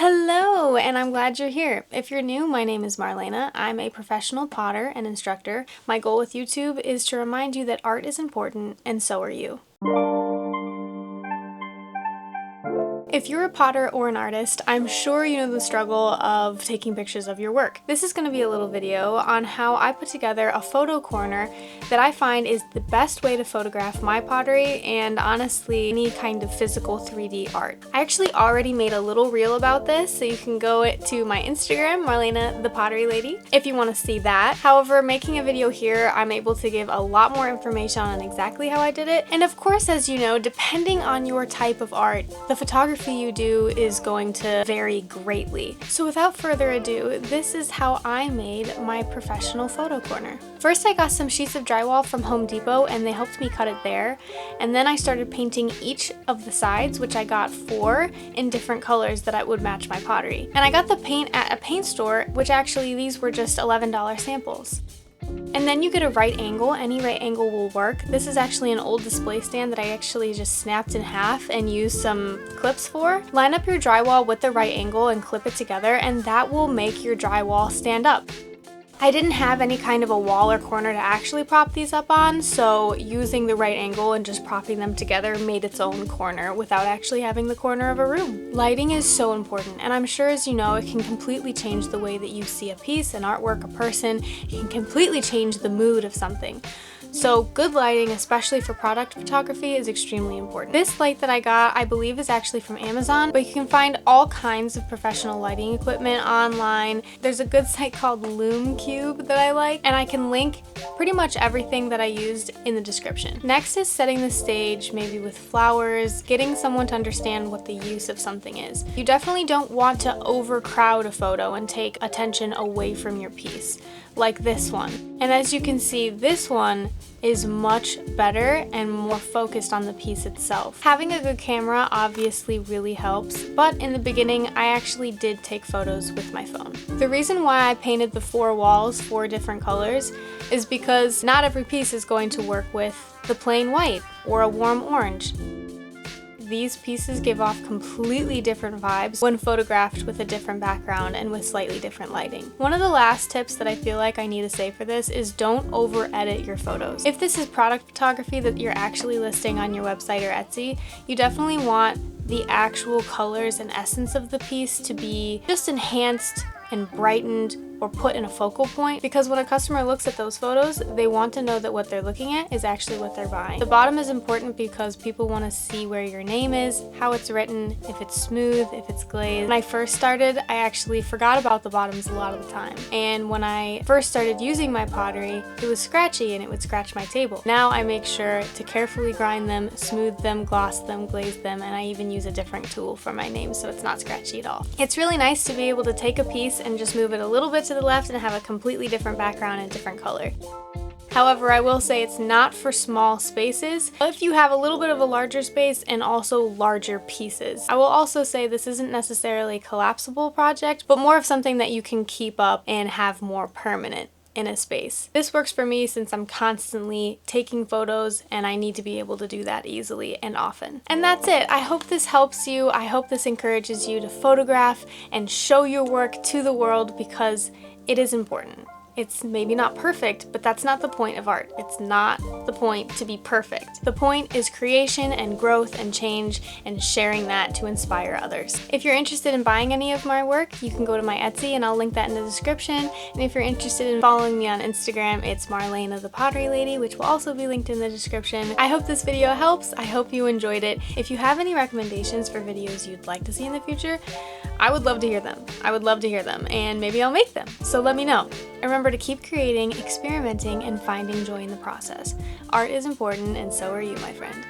Hello, and I'm glad you're here. If you're new, my name is Marlena. I'm a professional potter and instructor. My goal with YouTube is to remind you that art is important, and so are you. If you're a potter or an artist, I'm sure you know the struggle of taking pictures of your work. This is going to be a little video on how I put together a photo corner that I find is the best way to photograph my pottery and honestly any kind of physical 3D art. I actually already made a little reel about this, so you can go to my Instagram, Marlena the Pottery Lady, if you want to see that. However, making a video here, I'm able to give a lot more information on exactly how I did it. And of course, as you know, depending on your type of art, the photography you do is going to vary greatly. So without further ado, this is how I made my professional photo corner. First, I got some sheets of drywall from Home Depot and they helped me cut it there. And then I started painting each of the sides, which I got 4 in different colors that would match my pottery. And I got the paint at a paint store, which actually these were just $11 samples. And then you get a right angle. Any right angle will work. This is actually an old display stand that I actually just snapped in half and used some clips for. Line up your drywall with the right angle and clip it together, and that will make your drywall stand up. I didn't have any kind of a wall or corner to actually prop these up on, so using the right angle and just propping them together made its own corner without actually having the corner of a room. Lighting is so important, and I'm sure as you know, it can completely change the way that you see a piece, an artwork, a person. It can completely change the mood of something. So good lighting, especially for product photography, is extremely important. This light that I got, I believe is actually from Amazon, but you can find all kinds of professional lighting equipment online. There's a good site called Lume Cube that I like, and I can link pretty much everything that I used in the description. Next is setting the stage, maybe with flowers, getting someone to understand what the use of something is. You definitely don't want to overcrowd a photo and take attention away from your piece, like this one. And as you can see, this one is much better and more focused on the piece itself. Having a good camera obviously really helps, but in the beginning I actually did take photos with my phone. The reason why I painted the 4 walls 4 different colors is because not every piece is going to work with the plain white or a warm orange. These pieces give off completely different vibes when photographed with a different background and with slightly different lighting. One of the last tips that I feel like I need to say for this is don't over-edit your photos. If this is product photography that you're actually listing on your website or Etsy, you definitely want the actual colors and essence of the piece to be just enhanced and brightened or put in a focal point, because when a customer looks at those photos, they want to know that what they're looking at is actually what they're buying. The bottom is important because people want to see where your name is, how it's written, if it's smooth, if it's glazed. When I first started, I actually forgot about the bottoms a lot of the time. And when I first started using my pottery, it was scratchy and it would scratch my table. Now I make sure to carefully grind them, smooth them, gloss them, glaze them, and I even use a different tool for my name so it's not scratchy at all. It's really nice to be able to take a piece and just move it a little bit to the left and have a completely different background and different color. However, I will say it's not for small spaces. If you have a little bit of a larger space and also larger pieces. I will also say this isn't necessarily a collapsible project, but more of something that you can keep up and have more permanent in a space. This works for me since I'm constantly taking photos and I need to be able to do that easily and often. And that's it. I hope this helps you. I hope this encourages you to photograph and show your work to the world, because it is important. It's maybe not perfect, but that's not the point of art. It's not the point to be perfect. The point is creation and growth and change and sharing that to inspire others. If you're interested in buying any of my work, you can go to my Etsy and I'll link that in the description. And if you're interested in following me on Instagram, it's Marlena the Pottery Lady, which will also be linked in the description. I hope this video helps. I hope you enjoyed it. If you have any recommendations for videos you'd like to see in the future, I would love to hear them. I would love to hear them, and maybe I'll make them. So let me know. Remember to keep creating, experimenting, and finding joy in the process. Art is important, and so are you, my friend.